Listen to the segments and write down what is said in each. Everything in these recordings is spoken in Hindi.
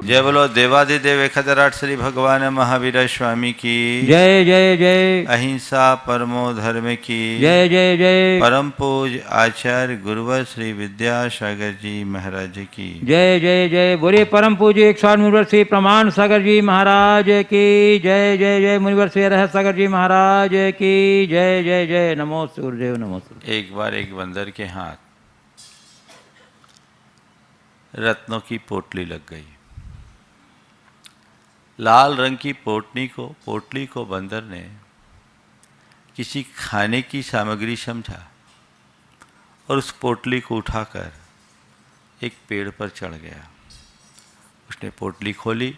जय बोलो देवादिदेव एकहतराट श्री भगवान महावीर स्वामी की जय जय जय। अहिंसा परमो धर्म की जय जय जय। परम पूज आचार्य गुरुवर श्री विद्यासागर जी महाराज की जय जय जय। बोले परम पूज्य 108 मुनिवर श्री प्रमाण सागर जी महाराज की जय जय जय। मुनिवर श्री रहस्य सागर जी महाराज की जय जय जय। नमो सूर्यदेव नमो सूर्यदेव। एक बार एक बंदर के हाथ रत्नों की पोटली लग गई। लाल रंग की पोटली को बंदर ने किसी खाने की सामग्री समझा और उस पोटली को उठाकर एक पेड़ पर चढ़ गया। उसने पोटली खोली,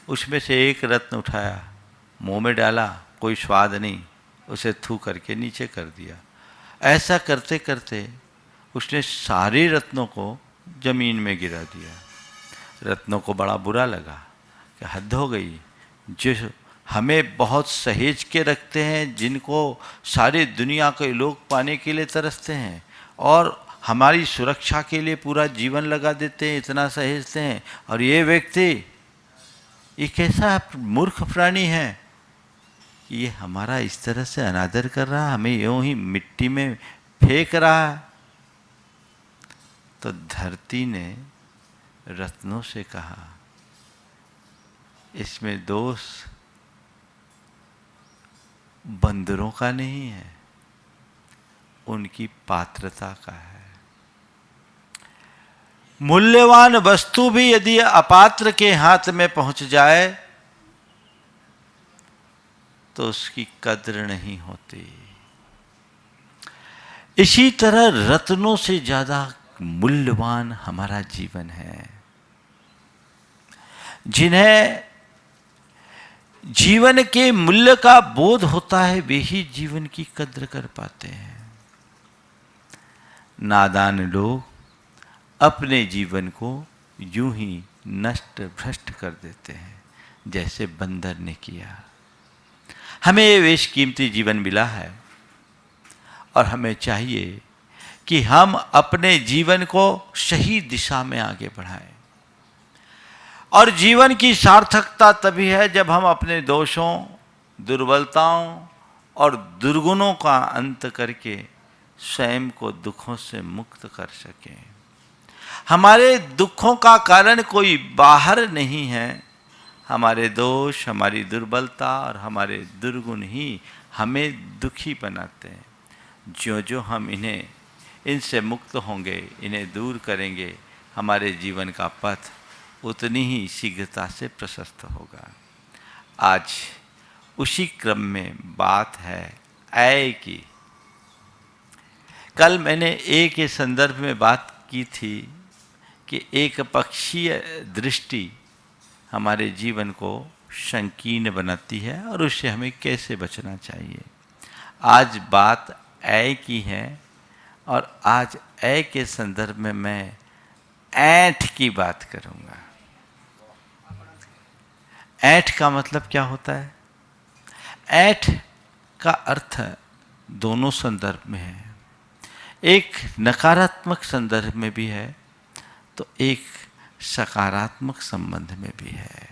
उसमें से एक रत्न उठाया, मुंह में डाला, कोई स्वाद नहीं, उसे थू करके नीचे कर दिया। ऐसा करते करते उसने सारे रत्नों को जमीन में गिरा दिया। रत्नों को बड़ा बुरा लगा कि हद हो गई, जो हमें बहुत सहेज के रखते हैं, जिनको सारी दुनिया के लोग पाने के लिए तरसते हैं और हमारी सुरक्षा के लिए पूरा जीवन लगा देते हैं, इतना सहेजते हैं, और ये व्यक्ति ये कैसा मूर्ख प्राणी है कि ये हमारा इस तरह से अनादर कर रहा है, हमें यूं ही मिट्टी में फेंक रहा है। तो धरती ने रत्नों से कहा, इसमें दोष बंदरों का नहीं है, उनकी पात्रता का है। मूल्यवान वस्तु भी यदि अपात्र के हाथ में पहुंच जाए तो उसकी कद्र नहीं होती। इसी तरह रत्नों से ज्यादा मूल्यवान हमारा जीवन है। जिन्हें जीवन के मूल्य का बोध होता है वे ही जीवन की कद्र कर पाते हैं। नादान लोग अपने जीवन को यूं ही नष्ट भ्रष्ट कर देते हैं जैसे बंदर ने किया। हमें ये बेशकीमती जीवन मिला है और हमें चाहिए कि हम अपने जीवन को सही दिशा में आगे बढ़ाएं। और जीवन की सार्थकता तभी है जब हम अपने दोषों, दुर्बलताओं और दुर्गुणों का अंत करके स्वयं को दुखों से मुक्त कर सकें। हमारे दुखों का कारण कोई बाहर नहीं है, हमारे दोष, हमारी दुर्बलता और हमारे दुर्गुण ही हमें दुखी बनाते हैं। जो जो हम इनसे मुक्त होंगे, इन्हें दूर करेंगे, हमारे जीवन का पथ उतनी ही शीघ्रता से प्रशस्त होगा। आज उसी क्रम में बात है ऐ की। कल मैंने ए के संदर्भ में बात की थी कि एक पक्षीय दृष्टि हमारे जीवन को संकीर्ण बनाती है और उससे हमें कैसे बचना चाहिए। आज बात ऐ की है और आज ऐ के संदर्भ में मैं ऐंठ की बात करूंगा। ऐंठ का मतलब क्या होता है? ऐंठ का अर्थ दोनों संदर्भ में है, एक नकारात्मक संदर्भ में भी है तो एक सकारात्मक संबंध में भी है।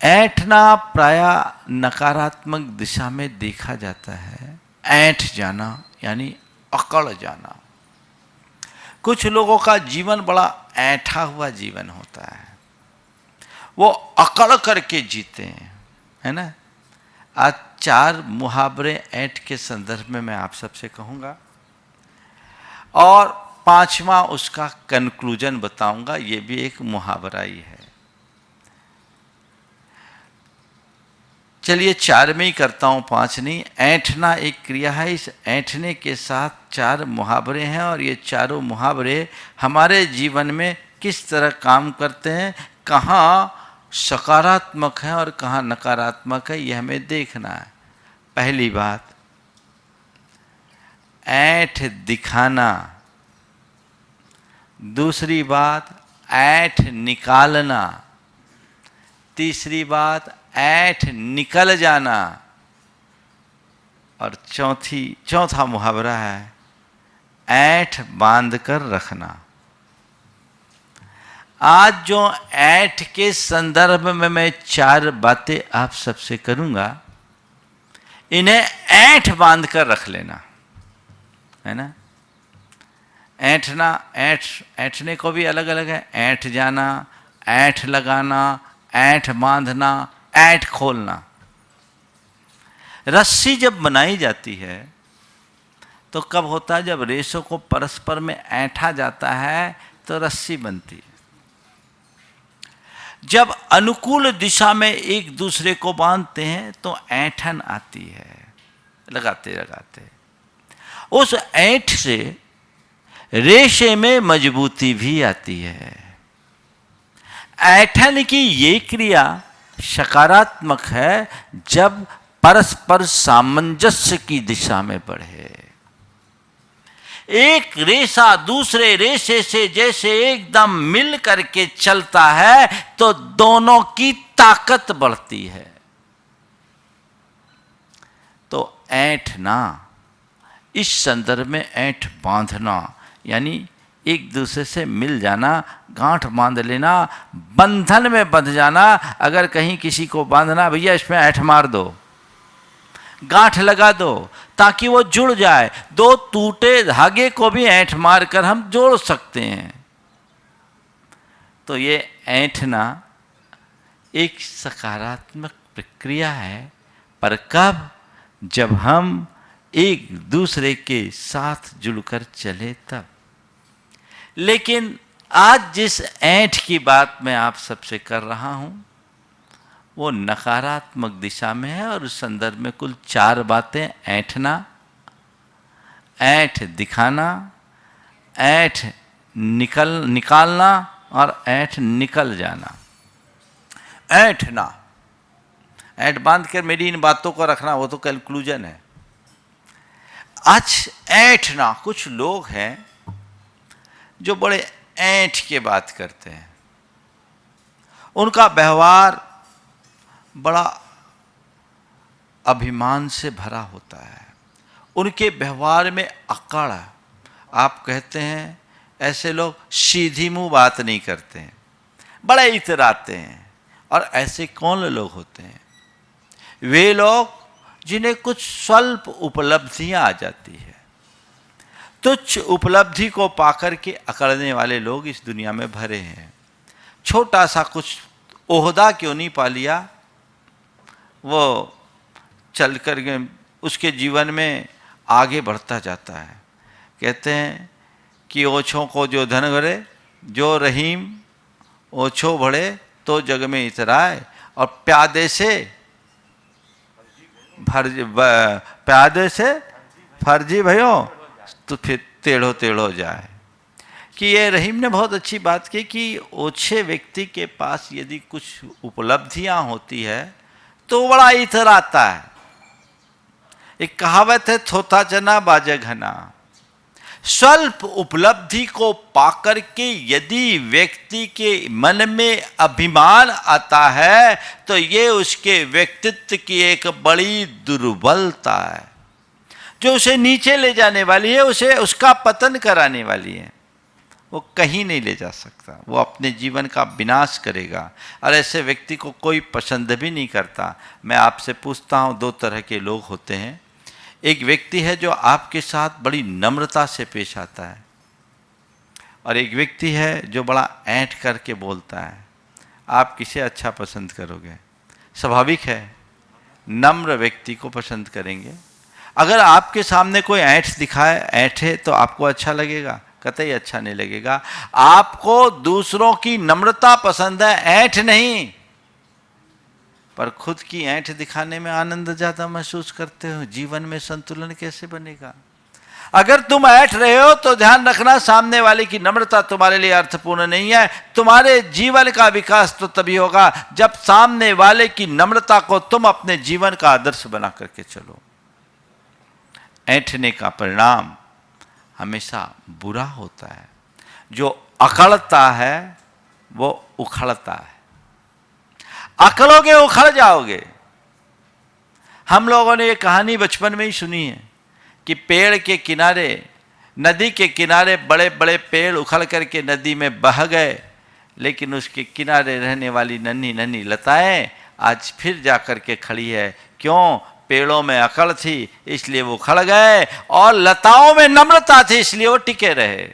ऐंठना प्रायः नकारात्मक दिशा में देखा जाता है। ऐंठ जाना यानी अकड़ जाना। कुछ लोगों का जीवन बड़ा ऐंठा हुआ जीवन होता है, वो अकड़ करके जीते हैं, है ना। आज 4 मुहावरे ऐंठ के संदर्भ में मैं आप सबसे कहूँगा और 5वां उसका कंक्लूजन बताऊंगा। ये भी एक मुहावरा ही है। चलिए 4 में ही करता हूँ, 5 नहीं। ऐंठना एक क्रिया है, इस ऐंठने के साथ 4 मुहावरे हैं और ये चारों मुहावरे हमारे जीवन में किस तरह काम करते हैं, कहाँ सकारात्मक है और कहाँ नकारात्मक है, ये हमें देखना है। पहली बात, ऐंठ दिखाना। दूसरी बात, ऐंठ निकालना। तीसरी बात, ऐंठ निकल जाना। और चौथा मुहावरा है ऐंठ बांध कर रखना। आज जो ऐंठ के संदर्भ में मैं 4 बातें आप सबसे करूंगा, इन्हें ऐंठ बांध कर रख लेना, है ना। ऐंठना, ऐंठने को भी अलग अलग है। ऐंठ जाना, ऐंठ लगाना, ऐंठ बांधना, ऐंठ खोलना। रस्सी जब बनाई जाती है तो कब होता है? जब रेशों को परस्पर में ऐंठा जाता है तो रस्सी बनती है। जब अनुकूल दिशा में एक दूसरे को बांधते हैं तो ऐंठन आती है, लगाते लगाते। उस ऐंठ से रेशे में मजबूती भी आती है। ऐंठन की ये क्रिया सकारात्मक है जब परस्पर सामंजस्य की दिशा में बढ़े। एक रेशा दूसरे रेशे से जैसे एकदम मिल करके चलता है तो दोनों की ताकत बढ़ती है। तो ऐंठना, इस संदर्भ में ऐंठ बांधना यानी एक दूसरे से मिल जाना, गांठ बांध लेना, बंधन में बंध जाना। अगर कहीं किसी को बांधना, भैया इसमें ऐंठ मार दो, गांठ लगा दो ताकि वो जुड़ जाए। 2 टूटे धागे को भी ऐंठ मारकर हम जोड़ सकते हैं। तो ये ऐंठना एक सकारात्मक प्रक्रिया है, पर कब? जब हम एक दूसरे के साथ जुड़कर चले तब। लेकिन आज जिस ऐंठ की बात मैं आप सबसे कर रहा हूं वो नकारात्मक दिशा में है, और उस संदर्भ में कुल 4 बातें: ऐंठना, ऐंठ दिखाना, ऐंठ निकालना और ऐंठ निकल जाना। ऐंठना, ऐंठ बांध कर मेरी इन बातों को रखना, वो तो कंक्लूजन है। आज ऐंठना, कुछ लोग हैं जो बड़े ऐंठ के बात करते हैं, उनका व्यवहार बड़ा अभिमान से भरा होता है, उनके व्यवहार में अकड़। आप कहते हैं ऐसे लोग सीधी मुंह बात नहीं करते हैं, बड़े इतराते हैं। और ऐसे कौन लोग होते हैं? वे लोग जिन्हें कुछ स्वल्प उपलब्धियां आ जाती है, तुच्छ उपलब्धि को पाकर के अकड़ने वाले लोग इस दुनिया में भरे हैं। छोटा सा कुछ ओहदा क्यों नहीं पा लिया, वो चल कर के उसके जीवन में आगे बढ़ता जाता है। कहते हैं कि ओछों को जो धन भरे, जो रहीम ओछो बढ़े तो जग में इतराए, और प्यादे से फर्जी भयो तो फिर टेढ़ो टेढ़ो जाए। कि ये रहीम ने बहुत अच्छी बात की कि ओछे व्यक्ति के पास यदि कुछ उपलब्धियां होती है तो बड़ा इतराता है। एक कहावत है, थोथा चना बाजे घना। स्वल्प उपलब्धि को पाकर के यदि व्यक्ति के मन में अभिमान आता है तो ये उसके व्यक्तित्व की एक बड़ी दुर्बलता है, जो उसे नीचे ले जाने वाली है, उसे उसका पतन कराने वाली है। वो कहीं नहीं ले जा सकता, वो अपने जीवन का विनाश करेगा, और ऐसे व्यक्ति को कोई पसंद भी नहीं करता। मैं आपसे पूछता हूँ, 2 तरह के लोग होते हैं। एक व्यक्ति है जो आपके साथ बड़ी नम्रता से पेश आता है, और एक व्यक्ति है जो बड़ा ऐंठ करके बोलता है। आप किसे अच्छा पसंद करोगे? स्वाभाविक है, नम्र व्यक्ति को पसंद करेंगे। अगर आपके सामने कोई ऐंठ दिखाए, ऐंठे, तो आपको अच्छा लगेगा? कतई अच्छा नहीं लगेगा। आपको दूसरों की नम्रता पसंद है, ऐंठ नहीं। पर खुद की ऐंठ दिखाने में आनंद ज्यादा महसूस करते हो। जीवन में संतुलन कैसे बनेगा? अगर तुम ऐंठ रहे हो तो ध्यान रखना, सामने वाले की नम्रता तुम्हारे लिए अर्थपूर्ण नहीं है। तुम्हारे जीवन का विकास तो तभी होगा जब सामने वाले की नम्रता को तुम अपने जीवन का आदर्श बना करके चलो। ऐंठने का परिणाम हमेशा बुरा होता है। जो अकड़ता है वो उखड़ता है। अकड़ोगे उखड़ जाओगे। हम लोगों ने ये कहानी बचपन में ही सुनी है कि पेड़ के किनारे, नदी के किनारे बड़े बड़े पेड़ उखड़ करके नदी में बह गए, लेकिन उसके किनारे रहने वाली नन्ही नन्ही लताएं आज फिर जाकर के खड़ी है। क्यों? पेड़ों में अकड़ थी इसलिए वो खड़ गए, और लताओं में नम्रता थी इसलिए वो टिके रहे।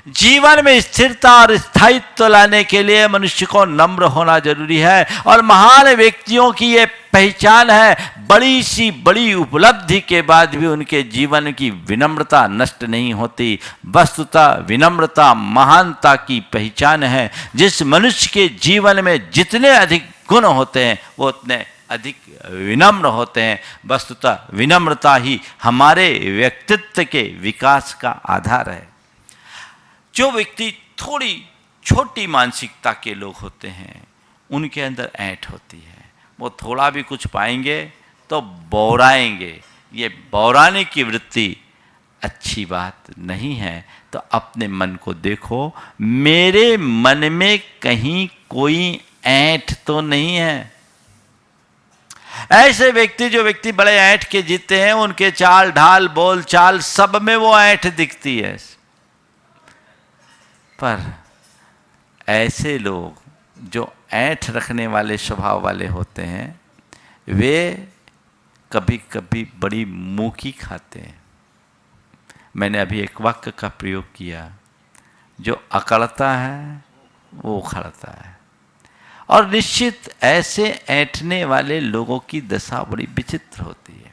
जीवन में स्थिरता और स्थायित्व लाने के लिए मनुष्य को नम्र होना जरूरी है, और महान व्यक्तियों की ये पहचान है। बड़ी सी बड़ी उपलब्धि के बाद भी उनके जीवन की विनम्रता नष्ट नहीं होती। वस्तुतः विनम्रता महानता की पहचान है। जिस मनुष्य के जीवन में जितने अधिक गुण होते हैं वो उतने अधिक विनम्र होते हैं। वस्तुतः विनम्रता ही हमारे व्यक्तित्व के विकास का आधार है। जो व्यक्ति थोड़ी छोटी मानसिकता के लोग होते हैं उनके अंदर ऐंठ होती है। वो थोड़ा भी कुछ पाएंगे तो बौराएंगे। ये बौराने की वृत्ति अच्छी बात नहीं है। तो अपने मन को देखो, मेरे मन में कहीं कोई ऐंठ तो नहीं है। ऐसे व्यक्ति, जो व्यक्ति बड़े ऐंठ के जीते हैं, उनके चाल ढाल बोल चाल सब में वो ऐंठ दिखती है। पर ऐसे लोग जो ऐंठ रखने वाले स्वभाव वाले होते हैं वे कभी कभी बड़ी मूकी खाते हैं। मैंने अभी एक वाक्य का प्रयोग किया, जो अकड़ता है वो उखड़ता है। और निश्चित ऐसे ऐंठने वाले लोगों की दशा बड़ी विचित्र होती है।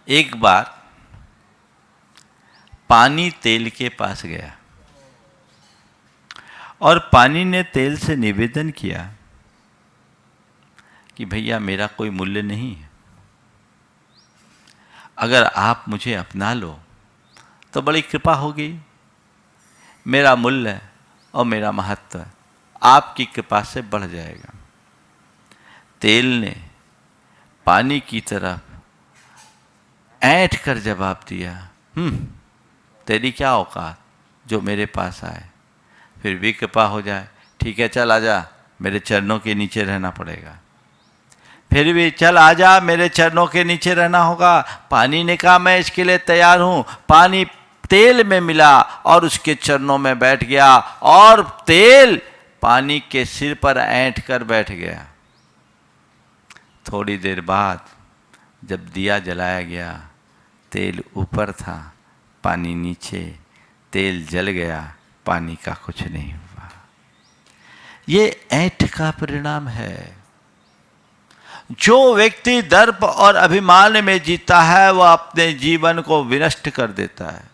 एक बार पानी तेल के पास गया और पानी ने तेल से निवेदन किया कि भैया मेरा कोई मूल्य नहीं है, अगर आप मुझे अपना लो तो बड़ी कृपा होगी। मेरा मूल्य और मेरा महत्व आपकी कृपा से बढ़ जाएगा। तेल ने पानी की तरफ ऐंठ कर जवाब दिया, तेरी क्या औकात जो मेरे पास आए, फिर भी कृपा हो जाए। ठीक है चल आजा, मेरे चरणों के नीचे रहना पड़ेगा। फिर भी चल आजा, मेरे चरणों के नीचे रहना होगा। पानी ने कहा मैं इसके लिए तैयार हूँ। पानी तेल में मिला और उसके चरणों में बैठ गया, और तेल पानी के सिर पर ऐंठ कर बैठ गया। थोड़ी देर बाद जब दिया जलाया गया, तेल ऊपर था, पानी नीचे। तेल जल गया, पानी का कुछ नहीं हुआ। ये ऐंठ का परिणाम है। जो व्यक्ति दर्प और अभिमान में जीता है वह अपने जीवन को विनष्ट कर देता है।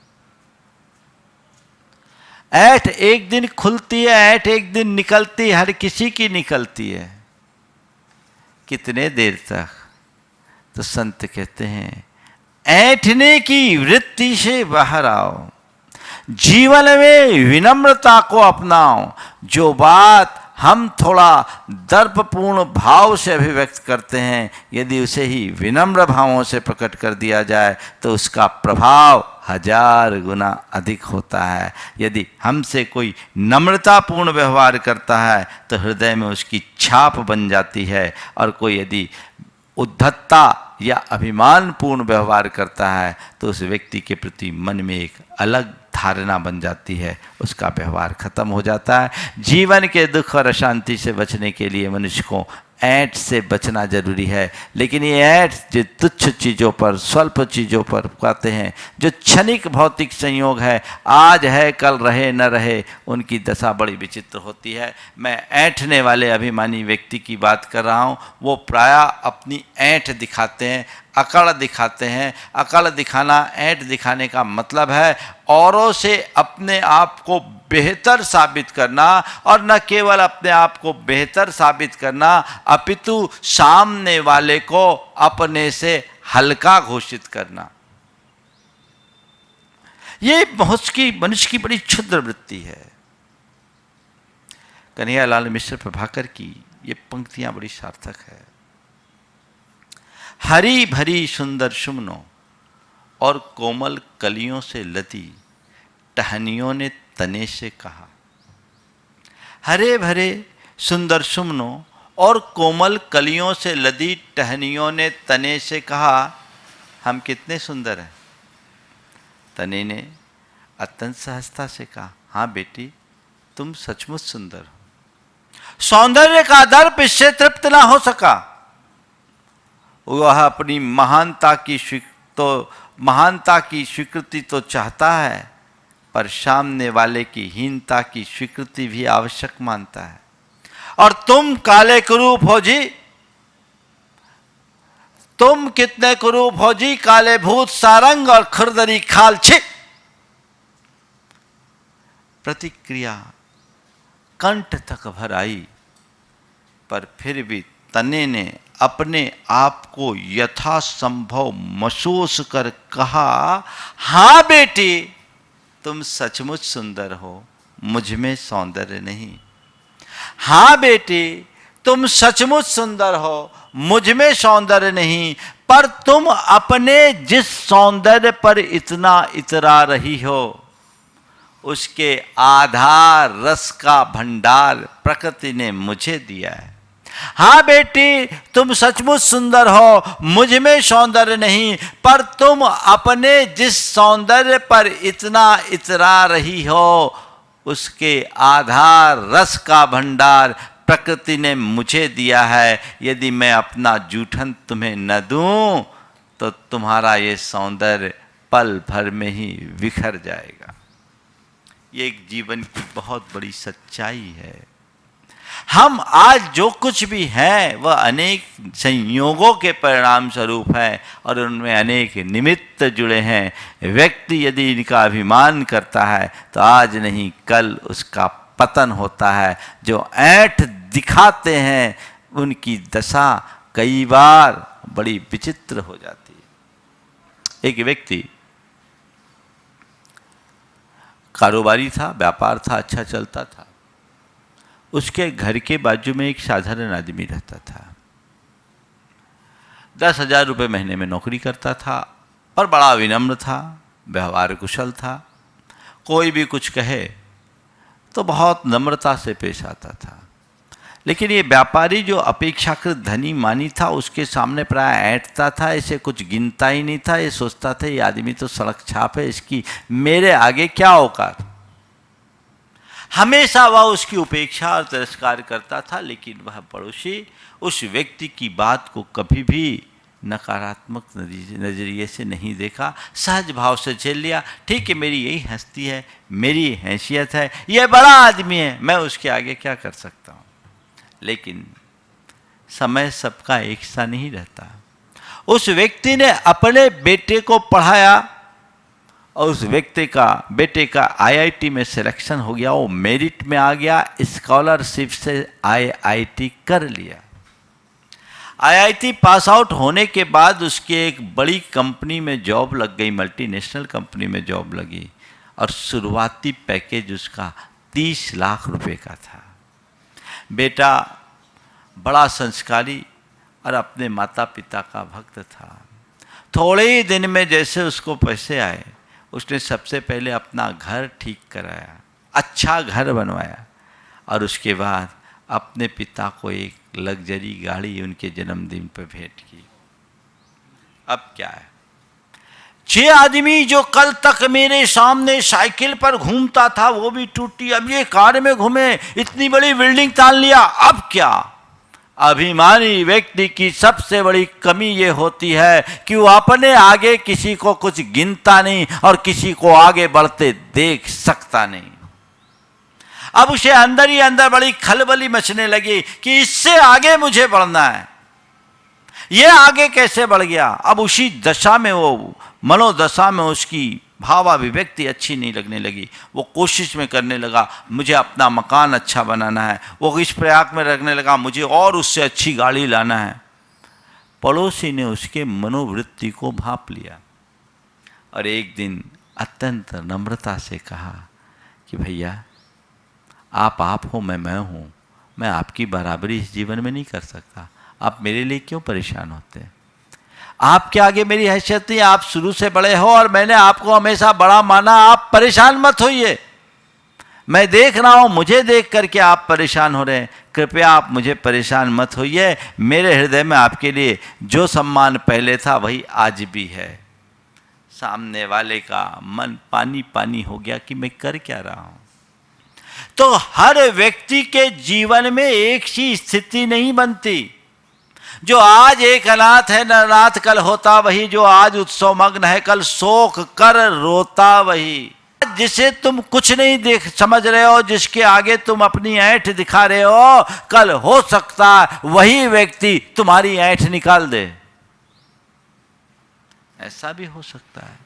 ऐंठ एक दिन खुलती है, ऐंठ एक दिन निकलती है, हर किसी की निकलती है। कितने देर तक? तो संत कहते हैं ऐंठने की वृत्ति से बाहर आओ, जीवन में विनम्रता को अपनाओ। जो बात हम थोड़ा दर्पपूर्ण भाव से अभिव्यक्त करते हैं, यदि उसे ही विनम्र भावों से प्रकट कर दिया जाए तो उसका प्रभाव 1000 गुना अधिक होता है। यदि हमसे कोई नम्रतापूर्ण व्यवहार करता है तो हृदय में उसकी छाप बन जाती है, और कोई यदि उद्धतता या अभिमानपूर्ण व्यवहार करता है तो उस व्यक्ति के प्रति मन में एक अलग धारणा बन जाती है, उसका व्यवहार खत्म हो जाता है। जीवन के दुख और अशांति से बचने के लिए मनुष्य को ऐंठ से बचना जरूरी है। लेकिन ये ऐंठ जो तुच्छ चीज़ों पर, स्वल्प चीज़ों पर कहते हैं, जो क्षणिक भौतिक संयोग है, आज है कल रहे न रहे, उनकी दशा बड़ी विचित्र होती है। मैं ऐंठने वाले अभिमानी व्यक्ति की बात कर रहा हूँ। वो प्रायः अपनी ऐंठ दिखाते हैं, अकड़ दिखाते हैं। अकड़ दिखाना, ऐंठ दिखाने का मतलब है औरों से अपने आप को बेहतर साबित करना, और न केवल अपने आप को बेहतर साबित करना अपितु सामने वाले को अपने से हल्का घोषित करना। ये मनुष्य की बड़ी क्षुद्र वृत्ति है। कन्हैयालाल मिश्र प्रभाकर की ये पंक्तियां बड़ी सार्थक है। हरी भरी सुंदर सुमनों और कोमल कलियों से लदी टहनियों ने तने से कहा। हरे भरे सुंदर सुमनों और कोमल कलियों से लदी टहनियों ने तने से कहा, हम कितने सुंदर हैं। तने ने अत्यंत सहजता से कहा, हाँ बेटी तुम सचमुच सुंदर हो। सौंदर्य का दर्प इससे तृप्त ना हो सका। वह अपनी महानता की स्वीकृति तो चाहता है, पर सामने वाले की हीनता की स्वीकृति भी आवश्यक मानता है। और तुम काले कुरूप हो जी, तुम कितने कुरूप हो जी, काले भूत सारंग और खुरदरी खाल छी। प्रतिक्रिया कंठ तक भर आई, पर फिर भी तने ने अपने आप को यथासंभव महसूस कर कहा, हां बेटी तुम सचमुच सुंदर हो, मुझ में सौंदर्य नहीं। हां बेटी तुम सचमुच सुंदर हो, मुझ में सौंदर्य नहीं, पर तुम अपने जिस सौंदर्य पर इतना इतरा रही हो, उसके आधार रस का भंडार प्रकृति ने मुझे दिया है। हां बेटी तुम सचमुच सुंदर हो, मुझ में सौंदर्य नहीं, पर तुम अपने जिस सौंदर्य पर इतना इतरा रही हो, उसके आधार रस का भंडार प्रकृति ने मुझे दिया है। यदि मैं अपना जूठन तुम्हें न दूं, तो तुम्हारा ये सौंदर्य पल भर में ही बिखर जाएगा। ये एक जीवन की बहुत बड़ी सच्चाई है। हम आज जो कुछ भी हैं वह अनेक संयोगों के परिणाम स्वरूप है, और उनमें अनेक निमित्त जुड़े हैं। व्यक्ति यदि इनका अभिमान करता है तो आज नहीं कल उसका पतन होता है। जो ऐंठ दिखाते हैं उनकी दशा कई बार बड़ी विचित्र हो जाती है। एक व्यक्ति कारोबारी था, व्यापार था, अच्छा चलता था। उसके घर के बाजू में एक साधारण आदमी रहता था। 10,000 रुपये महीने में नौकरी करता था, पर बड़ा विनम्र था, व्यवहार कुशल था। कोई भी कुछ कहे तो बहुत नम्रता से पेश आता था। लेकिन ये व्यापारी जो अपेक्षाकृत धनी मानी था, उसके सामने प्राय ऐंठता था, इसे कुछ गिनता ही नहीं था। ये सोचता था ये आदमी तो सड़क छाप है, इसकी मेरे आगे क्या औकात। हमेशा वह उसकी उपेक्षा और तिरस्कार करता था, लेकिन वह पड़ोसी उस व्यक्ति की बात को कभी भी नकारात्मक नज़रिए से नहीं देखा, सहज भाव से झेल लिया। ठीक है, मेरी यही हस्ती है, मेरी हैसियत है, यह बड़ा आदमी है, मैं उसके आगे क्या कर सकता हूँ। लेकिन समय सबका एक सा नहीं रहता। उस व्यक्ति ने अपने बेटे को पढ़ाया और उस बेटे का आईआईटी में सिलेक्शन हो गया, वो मेरिट में आ गया, स्कॉलरशिप से आईआईटी कर लिया। आईआईटी पास आउट होने के बाद उसके एक बड़ी कंपनी में जॉब लग गई, मल्टीनेशनल कंपनी में जॉब लगी, और शुरुआती पैकेज उसका 30 लाख रुपए का था। बेटा बड़ा संस्कारी और अपने माता पिता का भक्त था। थोड़े ही दिन में जैसे उसको पैसे आए, उसने सबसे पहले अपना घर ठीक कराया, अच्छा घर बनवाया, और उसके बाद अपने पिता को एक लग्जरी गाड़ी उनके जन्मदिन पर भेंट की। अब क्या है, 6 आदमी जो कल तक मेरे सामने साइकिल पर घूमता था वो भी टूटी, अब ये कार में घूमे, इतनी बड़ी बिल्डिंग तान लिया, अब क्या। अभिमानी व्यक्ति की सबसे बड़ी कमी ये होती है कि वो अपने आगे किसी को कुछ गिनता नहीं और किसी को आगे बढ़ते देख सकता नहीं। अब उसे अंदर ही अंदर बड़ी खलबली मचने लगी कि इससे आगे मुझे बढ़ना है, ये आगे कैसे बढ़ गया। अब उसी दशा में, वो मनोदशा में उसकी भावाभिव्यक्ति अच्छी नहीं लगने लगी। वो कोशिश में करने लगा मुझे अपना मकान अच्छा बनाना है, वो इस प्रयाग में रखने लगा मुझे और उससे अच्छी गाड़ी लाना है। पड़ोसी ने उसके मनोवृत्ति को भांप लिया और एक दिन अत्यंत नम्रता से कहा कि भैया आप हो, मैं हूँ, मैं आपकी बराबरी इस जीवन में नहीं कर सकता, आप मेरे लिए क्यों परेशान होते हैं। आपके आगे मेरी हैसियत नहीं, आप शुरू से बड़े हो और मैंने आपको हमेशा बड़ा माना, आप परेशान मत होइए। मैं देख रहा हूं, मुझे देख करके आप परेशान हो रहे हैं, कृपया आप मुझे परेशान मत होइए। मेरे हृदय में आपके लिए जो सम्मान पहले था वही आज भी है। सामने वाले का मन पानी पानी हो गया कि मैं कर क्या रहा हूं। तो हर व्यक्ति के जीवन में एक सी स्थिति नहीं बनती। जो आज एक अनाथ है न अनाथ कल होता वही, जो आज उत्सव मग्न है कल शोक कर रोता वही। जिसे तुम कुछ नहीं देख समझ रहे हो, जिसके आगे तुम अपनी ऐंठ दिखा रहे हो, कल हो सकता वही व्यक्ति तुम्हारी ऐंठ निकाल दे। ऐसा भी हो सकता है,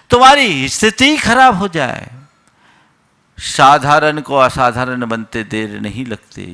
तुम्हारी स्थिति खराब हो जाए। साधारण को असाधारण बनते देर नहीं लगती।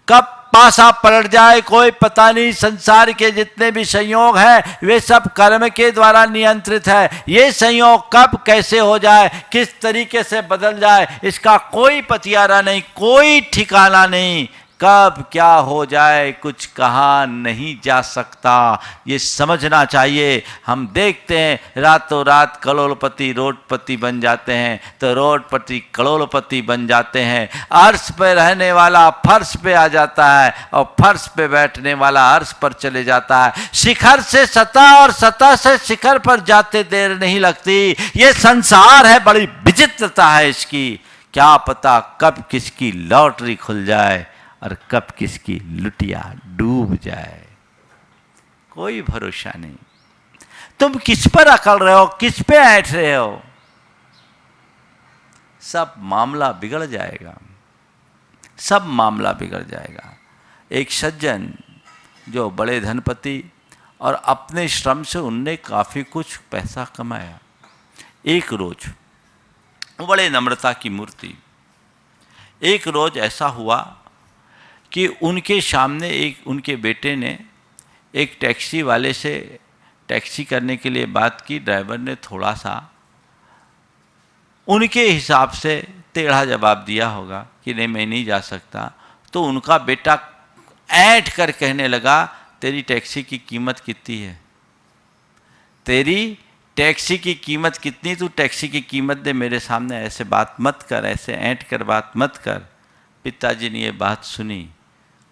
कब पासा पलट जाए कोई पता नहीं। संसार के जितने भी संयोग हैं वे सब कर्म के द्वारा नियंत्रित है। ये संयोग कब कैसे हो जाए, किस तरीके से बदल जाए, इसका कोई पतियारा नहीं, कोई ठिकाना नहीं। कब क्या हो जाए कुछ कहा नहीं जा सकता, ये समझना चाहिए। हम देखते हैं रातों रात करोड़पति रोडपति बन जाते हैं, तो रोडपति करोड़पति बन जाते हैं। अर्श पे रहने वाला फर्श पे आ जाता है और फर्श पे बैठने वाला अर्श पर चले जाता है। शिखर से सतह और सतह से शिखर पर जाते देर नहीं लगती। ये संसार है, बड़ी विचित्रता है इसकी। क्या पता कब किसकी लॉटरी खुल जाए और कब किसकी लुटिया डूब जाए, कोई भरोसा नहीं। तुम किस पर अकड़ रहे हो, किस पे ऐंठ रहे हो, सब मामला बिगड़ जाएगा, सब मामला बिगड़ जाएगा। एक सज्जन जो बड़े धनपति और अपने श्रम से उनने काफ़ी कुछ पैसा कमाया। एक रोज बड़े नम्रता की मूर्ति, एक रोज ऐसा हुआ कि उनके सामने एक उनके बेटे ने एक टैक्सी वाले से टैक्सी करने के लिए बात की। ड्राइवर ने थोड़ा सा उनके हिसाब से टेढ़ा जवाब दिया होगा कि नहीं मैं नहीं जा सकता। तो उनका बेटा ऐंठ कर कहने लगा, तेरी टैक्सी की कीमत कितनी है, तेरी टैक्सी की कीमत कितनी, तू टैक्सी की कीमत दे, मेरे सामने ऐसे बात मत कर, ऐसे ऐंठ कर बात मत कर। पिताजी ने ये बात सुनी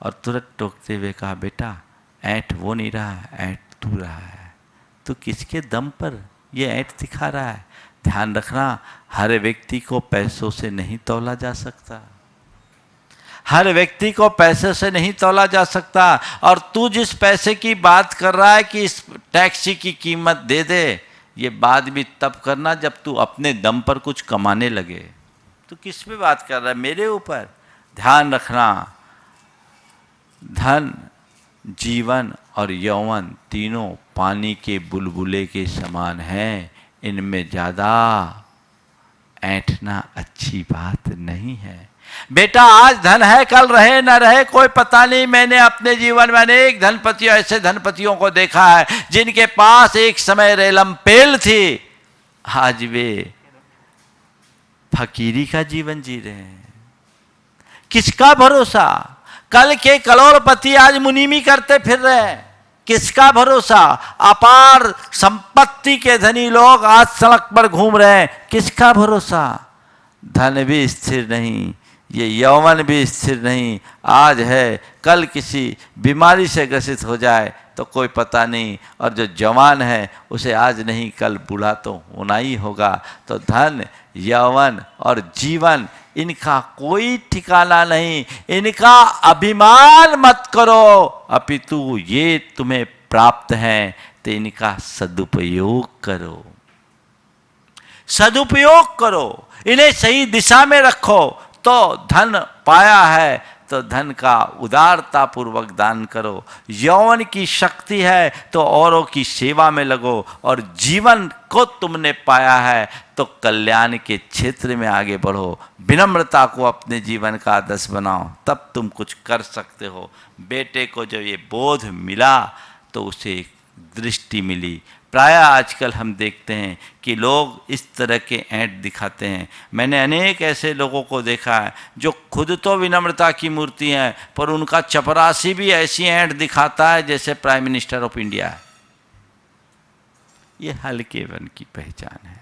और तुरंत टोकते हुए कहा, बेटा ऐंठ वो नहीं रहा, ऐंठ तू रहा है। तू किसके दम पर ये ऐंठ दिखा रहा है। ध्यान रखना, हर व्यक्ति को पैसों से नहीं तौला जा सकता, हर व्यक्ति को पैसे से नहीं तौला जा सकता। और तू जिस पैसे की बात कर रहा है कि इस टैक्सी की कीमत दे दे, ये बात भी तब करना जब तू अपने दम पर कुछ कमाने लगे। तू किस पे बात कर रहा है, मेरे ऊपर। ध्यान रखना, धन, जीवन और यौवन तीनों पानी के बुलबुले के समान हैं। इनमें ज़्यादा ऐंठना अच्छी बात नहीं है। बेटा आज धन है, कल रहे न रहे कोई पता नहीं। मैंने अपने जीवन में अनेक धनपतियों, ऐसे धनपतियों को देखा है जिनके पास एक समय रेलम पेल थी, आज वे फकीरी का जीवन जी रहे हैं। किसका भरोसा, कल के करोड़पति आज मुनीमी करते फिर रहे हैं, किसका भरोसा। अपार संपत्ति के धनी लोग आज सड़क पर घूम रहे हैं, किसका भरोसा। धन भी स्थिर नहीं, ये यौवन भी स्थिर नहीं। आज है, कल किसी बीमारी से ग्रसित हो जाए तो कोई पता नहीं, और जो जवान है उसे आज नहीं कल बूढ़ा तो होना ही होगा। तो धन, यौवन और जीवन, इनका कोई ठिकाना नहीं। इनका अभिमान मत करो, अपितु ये तुम्हें प्राप्त है तो इनका सदुपयोग करो, सदुपयोग करो, इन्हें सही दिशा में रखो। तो धन पाया है तो धन का उदारता पूर्वक दान करो। यौवन की शक्ति है तो औरों की सेवा में लगो, और जीवन को तुमने पाया है तो कल्याण के क्षेत्र में आगे बढ़ो। विनम्रता को अपने जीवन का आदर्श बनाओ, तब तुम कुछ कर सकते हो। बेटे को जब ये बोध मिला तो उसे एक दृष्टि मिली। प्रायः आजकल हम देखते हैं कि लोग इस तरह के ऐंठ दिखाते हैं। मैंने अनेक ऐसे लोगों को देखा है जो खुद तो विनम्रता की मूर्ति हैं, पर उनका चपरासी भी ऐसी ऐंठ दिखाता है जैसे प्राइम मिनिस्टर ऑफ इंडिया है। ये हल्केपन की पहचान है।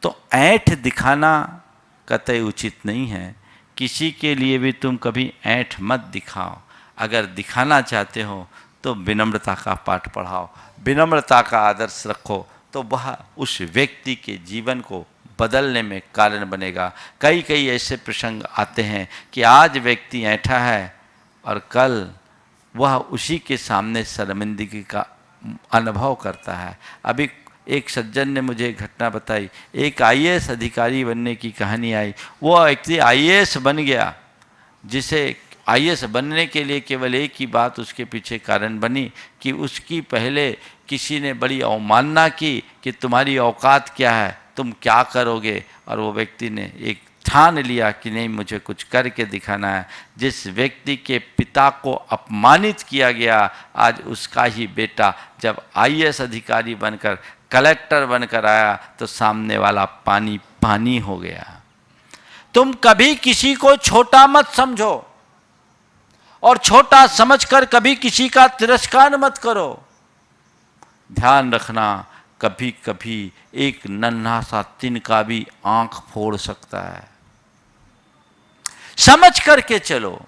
तो ऐंठ दिखाना कतई उचित नहीं है। किसी के लिए भी तुम कभी ऐंठ मत दिखाओ। अगर दिखाना चाहते हो तो विनम्रता का पाठ पढ़ाओ, विनम्रता का आदर्श रखो, तो वह उस व्यक्ति के जीवन को बदलने में कारण बनेगा। कई कई ऐसे प्रसंग आते हैं कि आज व्यक्ति ऐंठा है और कल वह उसी के सामने शर्मिंदगी का अनुभव करता है। अभी एक सज्जन ने मुझे एक घटना बताई, एक आईएएस अधिकारी बनने की कहानी आई। वो व्यक्ति आईएएस बन गया, जिसे आईएएस बनने के लिए केवल एक ही बात उसके पीछे कारण बनी कि उसकी पहले किसी ने बड़ी अवमानना की कि तुम्हारी औकात क्या है, तुम क्या करोगे, और वो व्यक्ति ने एक ठान लिया कि नहीं, मुझे कुछ करके दिखाना है। जिस व्यक्ति के पिता को अपमानित किया गया, आज उसका ही बेटा जब आईएएस अधिकारी बनकर कलेक्टर बनकर आया तो सामने वाला पानी पानी हो गया। तुम कभी किसी को छोटा मत समझो और छोटा समझकर कभी किसी का तिरस्कार मत करो। ध्यान रखना, कभी कभी एक नन्हा सा तिनका भी आंख फोड़ सकता है। समझ करके चलो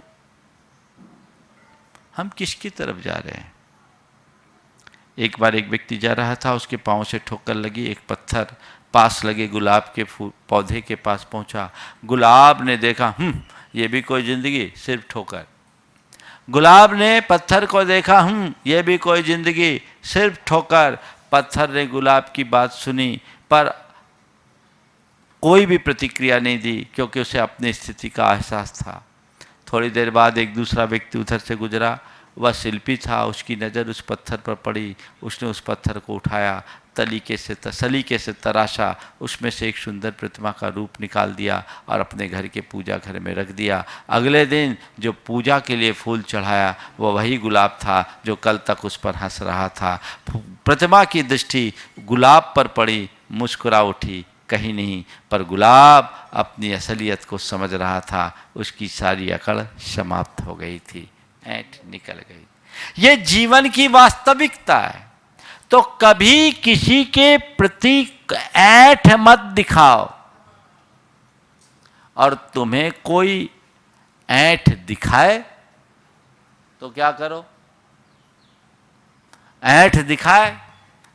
हम किसकी तरफ जा रहे हैं। एक बार एक व्यक्ति जा रहा था, उसके पांव से ठोकर लगी, एक पत्थर पास लगे गुलाब के पौधे के पास पहुंचा। गुलाब ने देखा, ये भी कोई जिंदगी, सिर्फ ठोकर। गुलाब ने पत्थर को देखा, ये भी कोई जिंदगी, सिर्फ ठोकर। पत्थर ने गुलाब की बात सुनी पर कोई भी प्रतिक्रिया नहीं दी, क्योंकि उसे अपनी स्थिति का एहसास था। थोड़ी देर बाद एक दूसरा व्यक्ति उधर से गुजरा, वह शिल्पी था, उसकी नज़र उस पत्थर पर पड़ी। उसने उस पत्थर को उठाया, सलीके से तराशा, उसमें से एक सुंदर प्रतिमा का रूप निकाल दिया और अपने घर के पूजा घर में रख दिया। अगले दिन जो पूजा के लिए फूल चढ़ाया वो वही गुलाब था जो कल तक उस पर हंस रहा था। प्रतिमा की दृष्टि गुलाब पर पड़ी, मुस्कुरा उठी, कहीं नहीं, पर गुलाब अपनी असलियत को समझ रहा था। उसकी सारी अकड़ समाप्त हो गई थी, ऐंठ निकल गई। ये जीवन की वास्तविकता है। तो कभी किसी के प्रति ऐंठ मत दिखाओ, और तुम्हें कोई ऐंठ दिखाए तो क्या करो? ऐंठ दिखाए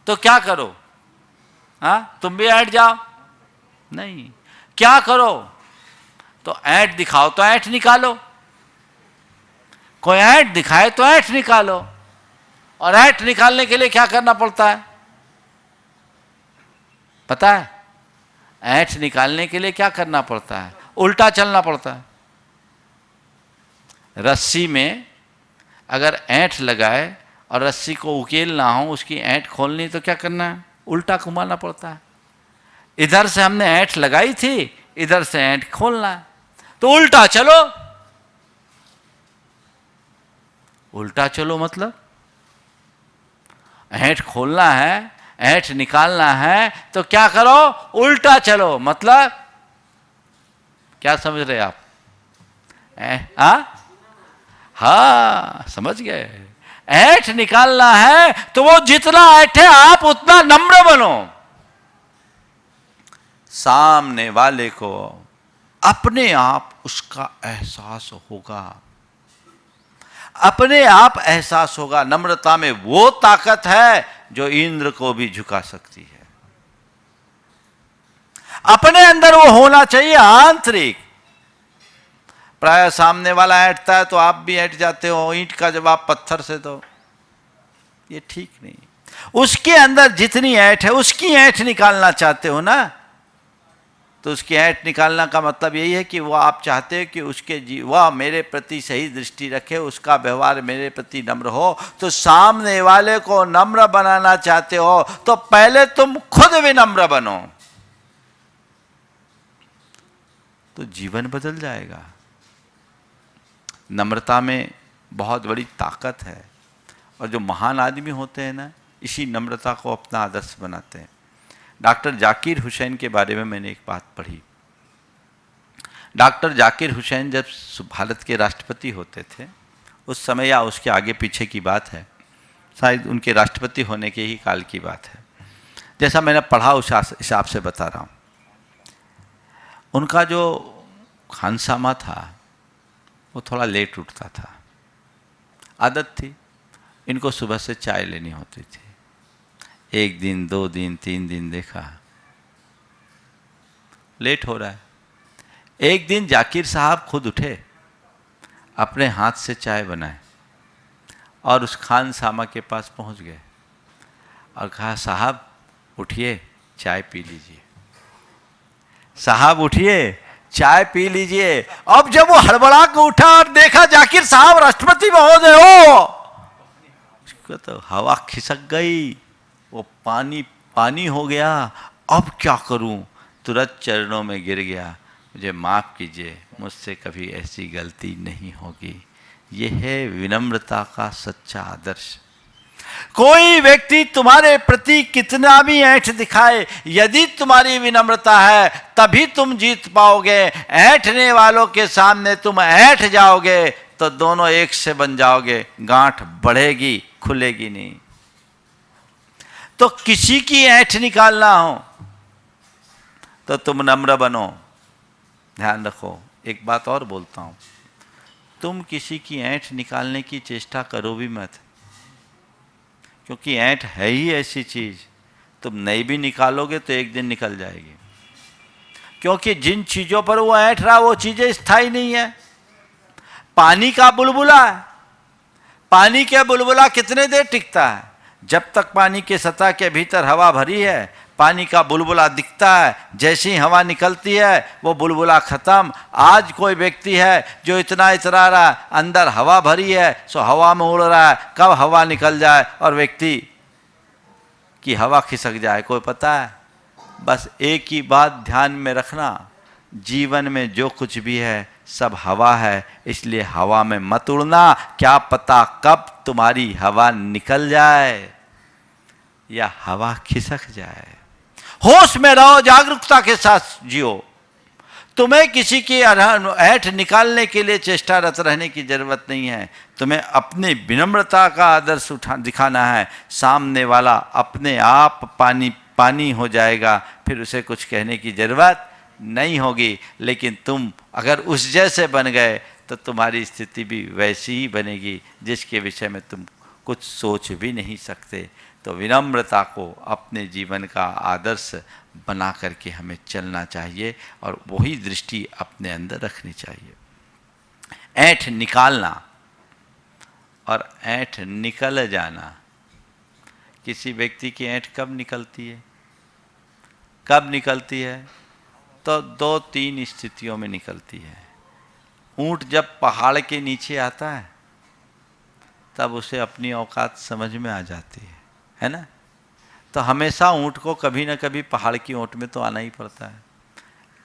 तो क्या करो? हाँ, तुम भी ऐंठ जाओ? नहीं। क्या करो? तो ऐंठ दिखाओ तो ऐंठ निकालो। कोई ऐंठ दिखाए तो ऐंठ निकालो। और ऐंठ निकालने के लिए क्या करना पड़ता है पता है? ऐंठ निकालने के लिए क्या करना पड़ता है? उल्टा चलना पड़ता है। रस्सी में अगर ऐंठ लगाए और रस्सी को उकेलना हो, उसकी ऐंठ खोलनी, तो क्या करना है? उल्टा घुमाना पड़ता है। इधर से हमने ऐंठ लगाई थी, इधर से ऐंठ खोलना है, तो उल्टा चलो। उल्टा चलो मतलब ऐंठ खोलना है, ऐंठ निकालना है, तो क्या करो? उल्टा चलो। मतलब क्या समझ रहे आप? हाँ, समझ गए। ऐंठ निकालना है तो वो जितना ऐंठे आप उतना नम्र बनो। सामने वाले को अपने आप उसका एहसास होगा, अपने आप एहसास होगा। नम्रता में वो ताकत है जो इंद्र को भी झुका सकती है। अपने अंदर वो होना चाहिए आंतरिक। प्राय सामने वाला ऐंठता है तो आप भी ऐंठ जाते हो, ईंट का जवाब पत्थर से दो, ये ठीक नहीं। उसके अंदर जितनी ऐंठ है उसकी ऐंठ निकालना चाहते हो ना, तो उसकी ऐंठ निकालना का मतलब यही है कि वह आप चाहते हो कि वह मेरे प्रति सही दृष्टि रखे, उसका व्यवहार मेरे प्रति नम्र हो। तो सामने वाले को नम्र बनाना चाहते हो तो पहले तुम खुद भी नम्र बनो, तो जीवन बदल जाएगा। नम्रता में बहुत बड़ी ताकत है, और जो महान आदमी होते हैं ना, इसी नम्रता को अपना आदर्श बनाते हैं। डॉक्टर जाकिर हुसैन के बारे में मैंने एक बात पढ़ी। डॉक्टर जाकिर हुसैन जब भारत के राष्ट्रपति होते थे, उस समय या उसके आगे पीछे की बात है, शायद उनके राष्ट्रपति होने के ही काल की बात है। जैसा मैंने पढ़ा उस हिसाब से बता रहा हूँ। उनका जो खानसामा था वो थोड़ा लेट उठता था। आदत थी, इनको सुबह से चाय लेनी होती थी। 1 दिन 2 दिन 3 दिन देखा, लेट हो रहा है। एक दिन जाकिर साहब खुद उठे, अपने हाथ से चाय बनाए और उस खान सामा के पास पहुंच गए और कहा, साहब उठिए, चाय पी लीजिए। साहब उठिए, चाय पी लीजिए। अब जब वो हड़बड़ा के उठा और देखा जाकिर साहब राष्ट्रपति महोदय हो, उसको तो हवा खिसक गई, वो पानी पानी हो गया। अब क्या करूं? तुरंत चरणों में गिर गया, मुझे माफ़ कीजिए, मुझसे कभी ऐसी गलती नहीं होगी। यह है विनम्रता का सच्चा आदर्श। कोई व्यक्ति तुम्हारे प्रति कितना भी ऐंठ दिखाए, यदि तुम्हारी विनम्रता है तभी तुम जीत पाओगे। ऐंठने वालों के सामने तुम ऐंठ जाओगे तो दोनों एक से बन जाओगे, गांठ बढ़ेगी, खुलेगी नहीं। तो किसी की ऐंठ निकालना हो तो तुम नम्र बनो। ध्यान रखो, एक बात और बोलता हूं, तुम किसी की ऐंठ निकालने की चेष्टा करो भी मत, क्योंकि ऐंठ है ही ऐसी चीज, तुम नहीं भी निकालोगे तो एक दिन निकल जाएगी। क्योंकि जिन चीजों पर वो ऐंठ रहा वो चीजें स्थायी नहीं है। पानी का बुलबुला है, पानी का बुलबुला कितने देर टिकता है? जब तक पानी के सतह के भीतर हवा भरी है पानी का बुलबुला दिखता है, जैसे ही हवा निकलती है वो बुलबुला खत्म। आज कोई व्यक्ति है जो इतना इतरा रहा, अंदर हवा भरी है, सो हवा में उड़ रहा है, कब हवा निकल जाए और व्यक्ति की हवा खिसक जाए कोई पता है? बस एक ही बात ध्यान में रखना, जीवन में जो कुछ भी है सब हवा है, इसलिए हवा में मत उड़ना, क्या पता कब तुम्हारी हवा निकल जाए या हवा खिसक जाए। होश में रहो, जागरूकता के साथ जियो। तुम्हें किसी की ऐंठ निकालने के लिए चेष्टारत रहने की जरूरत नहीं है। तुम्हें अपनी विनम्रता का आदर्श दिखाना है। सामने वाला अपने आप पानी पानी हो जाएगा, फिर उसे कुछ कहने की जरूरत नहीं होगी। लेकिन तुम अगर उस जैसे बन गए तो तुम्हारी स्थिति भी वैसी ही बनेगी जिसके विषय में तुम कुछ सोच भी नहीं सकते। तो विनम्रता को अपने जीवन का आदर्श बना करके हमें चलना चाहिए और वही दृष्टि अपने अंदर रखनी चाहिए। ऐंठ निकालना और ऐंठ निकल जाना, किसी व्यक्ति की ऐंठ कब निकलती है? कब निकलती है? तो 2-3 स्थितियों में निकलती है। ऊंट जब पहाड़ के नीचे आता है तब उसे अपनी औकात समझ में आ जाती है ना? तो हमेशा ऊंट को कभी ना कभी पहाड़ की ओट में तो आना ही पड़ता है।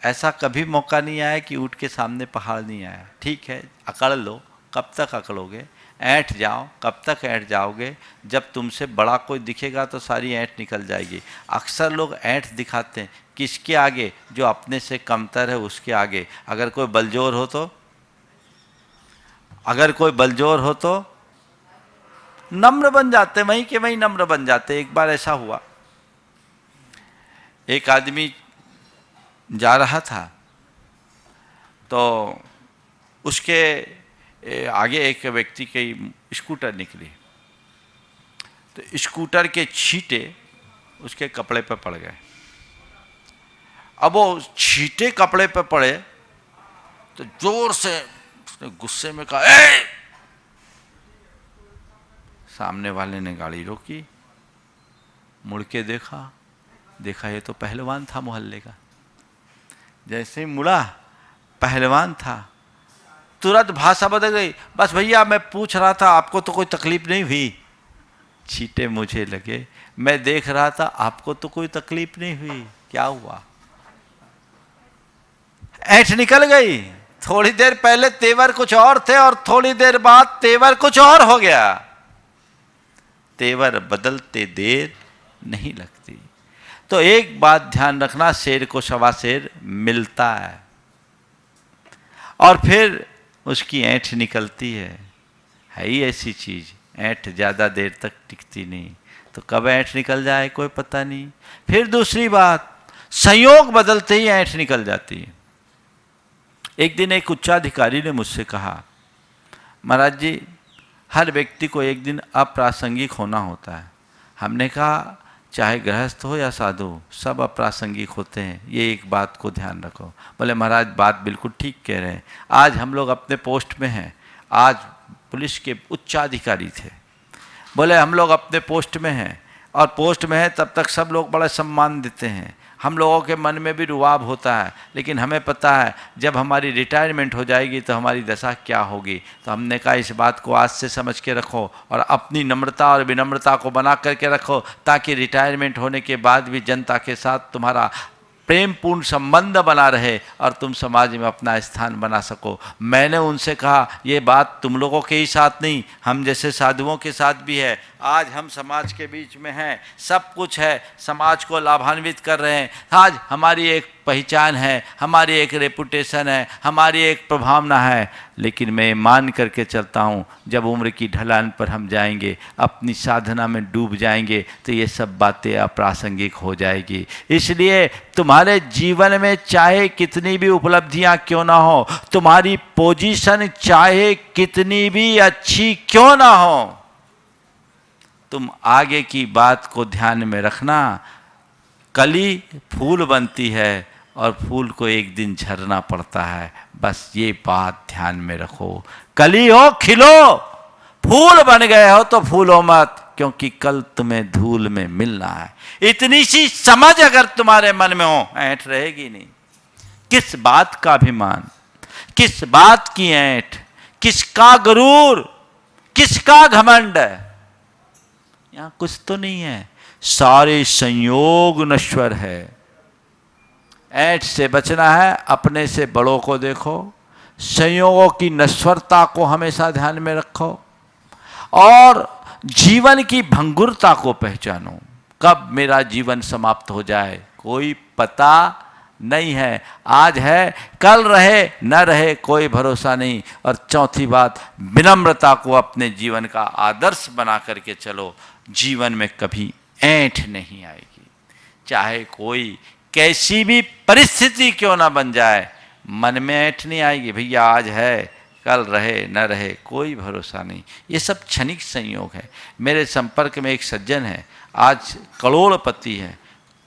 ऐसा कभी मौका नहीं आया कि ऊंट के सामने पहाड़ नहीं आया। ठीक है, अकड़ लो, कब तक अकड़ोगे? ऐंठ जाओ, कब तक ऐंठ जाओगे? जब तुमसे बड़ा कोई दिखेगा तो सारी ऐंठ निकल जाएगी। अक्सर लोग ऐंठ दिखाते हैं किसके आगे? जो अपने से कमतर है उसके आगे। अगर कोई बलजोर हो तो, अगर कोई बलजोर हो तो नम्र बन जाते, वहीं के वहीं नम्र बन जाते। एक बार ऐसा हुआ, एक आदमी जा रहा था तो उसके आगे एक व्यक्ति की स्कूटर निकली, तो स्कूटर के छींटे उसके कपड़े पर पड़ गए। अब वो छींटे कपड़े पर पड़े तो जोर से उसने गुस्से में कहा, ए! सामने वाले ने गाड़ी रोकी, मुड़ के देखा ये तो पहलवान था मोहल्ले का। जैसे ही मुड़ा, पहलवान था, तुरंत भाषा बदल गई। बस भैया मैं पूछ रहा था आपको तो कोई तकलीफ नहीं हुई? छींटे मुझे लगे, मैं देख रहा था आपको तो कोई तकलीफ नहीं हुई, क्या हुआ? ऐंठ निकल गई। थोड़ी देर पहले तेवर कुछ और थे और थोड़ी देर बाद तेवर कुछ और हो गया। तेवर बदलते देर नहीं लगती। तो एक बात ध्यान रखना, शेर को सवा शेर मिलता है और फिर उसकी ऐंठ निकलती है ही ऐसी चीज। ऐंठ ज्यादा देर तक टिकती नहीं, तो कब ऐंठ निकल जाए कोई पता नहीं। फिर दूसरी बात, संयोग बदलते ही ऐंठ निकल जाती है। एक दिन एक उच्चाधिकारी ने मुझसे कहा, महाराज जी हर व्यक्ति को एक दिन अप्रासंगिक होना होता है। हमने कहा चाहे गृहस्थ हो या साधु, सब अप्रासंगिक होते हैं। ये एक बात को ध्यान रखो। बोले महाराज बात बिल्कुल ठीक कह रहे हैं। आज हम लोग अपने पोस्ट में हैं, आज पुलिस के उच्चाधिकारी थे, बोले हम लोग अपने पोस्ट में हैं और पोस्ट में हैं तब तक सब लोग बड़ा सम्मान देते हैं, हम लोगों के मन में भी रुआब होता है, लेकिन हमें पता है जब हमारी रिटायरमेंट हो जाएगी तो हमारी दशा क्या होगी। तो हमने कहा इस बात को आज से समझ के रखो और अपनी नम्रता और विनम्रता को बना करके रखो, ताकि रिटायरमेंट होने के बाद भी जनता के साथ तुम्हारा प्रेमपूर्ण संबंध बना रहे और तुम समाज में अपना स्थान बना सको। मैंने उनसे कहा ये बात तुम लोगों के ही साथ नहीं, हम जैसे साधुओं के साथ भी है। आज हम समाज के बीच में हैं, सब कुछ है, समाज को लाभान्वित कर रहे हैं। आज हमारी एक पहचान है, हमारी एक रेपुटेशन है, हमारी एक प्रभावना है, लेकिन मैं मान करके चलता हूँ जब उम्र की ढलान पर हम जाएंगे, अपनी साधना में डूब जाएंगे तो ये सब बातें अप्रासंगिक हो जाएगी। इसलिए तुम्हारे जीवन में चाहे कितनी भी उपलब्धियां क्यों ना हो, तुम्हारी पोजीशन चाहे कितनी भी अच्छी क्यों ना हो, तुम आगे की बात को ध्यान में रखना। कली फूल बनती है और फूल को एक दिन झरना पड़ता है, बस ये बात ध्यान में रखो। कली हो खिलो, फूल बन गए हो तो फूलो मत, क्योंकि कल तुम्हें धूल में मिलना है। इतनी सी समझ अगर तुम्हारे मन में हो, ऐंठ रहेगी नहीं। किस बात का अभिमान, किस बात की ऐंठ, किसका गरूर, किसका घमंड, यहां कुछ तो नहीं है। सारे संयोग नश्वर है। ऐंठ से बचना है, अपने से बड़ों को देखो, संयोगों की नश्वरता को हमेशा ध्यान में रखो और जीवन की भंगुरता को पहचानो। कब मेरा जीवन समाप्त हो जाए कोई पता नहीं है, आज है कल रहे न रहे कोई भरोसा नहीं। और चौथी बात, विनम्रता को अपने जीवन का आदर्श बना करके चलो, जीवन में कभी ऐंठ नहीं आएगी। चाहे कोई कैसी भी परिस्थिति क्यों ना बन जाए, मन में ऐंठ नहीं आएगी। भैया आज है कल रहे न रहे कोई भरोसा नहीं, ये सब क्षणिक संयोग है। मेरे संपर्क में एक सज्जन है, आज करोड़पति है,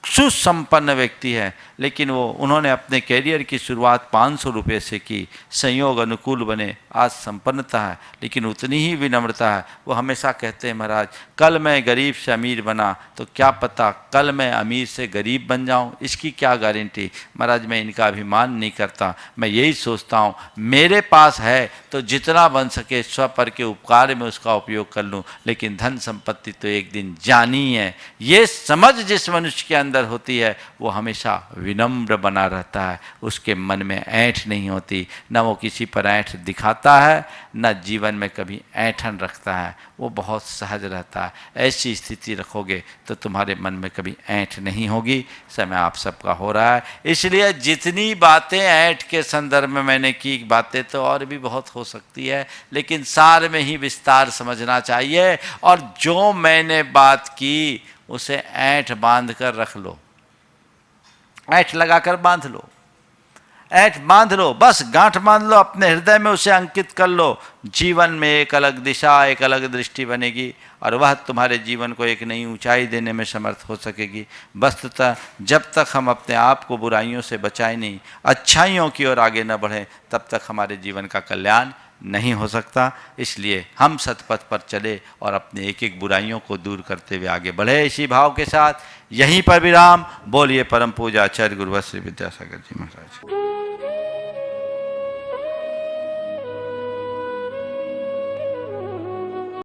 सुसंपन्न व्यक्ति है, लेकिन उन्होंने अपने कैरियर की शुरुआत 500 रुपये से की। संयोग अनुकूल बने, आज संपन्नता है, लेकिन उतनी ही विनम्रता है। वो हमेशा कहते हैं महाराज कल मैं गरीब से अमीर बना तो क्या पता कल मैं अमीर से गरीब बन जाऊं, इसकी क्या गारंटी। महाराज मैं इनका अभिमान नहीं करता, मैं यही सोचता हूं मेरे पास है तो जितना बन सके स्वपर के उपकार में उसका उपयोग कर लूँ, लेकिन धन संपत्ति तो एक दिन जानी है। ये समझ जिस मनुष्य के अंदर होती है वो हमेशा विनम्र बना रहता है, उसके मन में ऐंठ नहीं होती, न वो किसी पर ऐंठ दिखाता है न जीवन में कभी ऐंठन रखता है, वो बहुत सहज रहता है। ऐसी स्थिति रखोगे तो तुम्हारे मन में कभी ऐंठ नहीं होगी। समय आप सबका हो रहा है, इसलिए जितनी बातें ऐंठ के संदर्भ में मैंने की, बातें तो और भी बहुत हो सकती है, लेकिन सार में ही विस्तार समझना चाहिए। और जो मैंने बात की उसे ऐंठ बांध कर रख लो, ऐंठ लगाकर बांध लो, ऐंठ बांध लो, बस गांठ बांध लो, अपने हृदय में उसे अंकित कर लो। जीवन में एक अलग दिशा, एक अलग दृष्टि बनेगी और वह तुम्हारे जीवन को एक नई ऊंचाई देने में समर्थ हो सकेगी। वस्तुतः जब तक हम अपने आप को बुराइयों से बचाए नहीं, अच्छाइयों की ओर आगे न बढ़ें, तब तक हमारे जीवन का कल्याण नहीं हो सकता। इसलिए हम सतपथ पर चले और अपने एक एक बुराइयों को दूर करते हुए आगे बढ़े। इसी भाव के साथ यहीं पर विराम। बोलिए परम पूज्य आचार्य गुरुवर श्री विद्यासागर जी महाराज।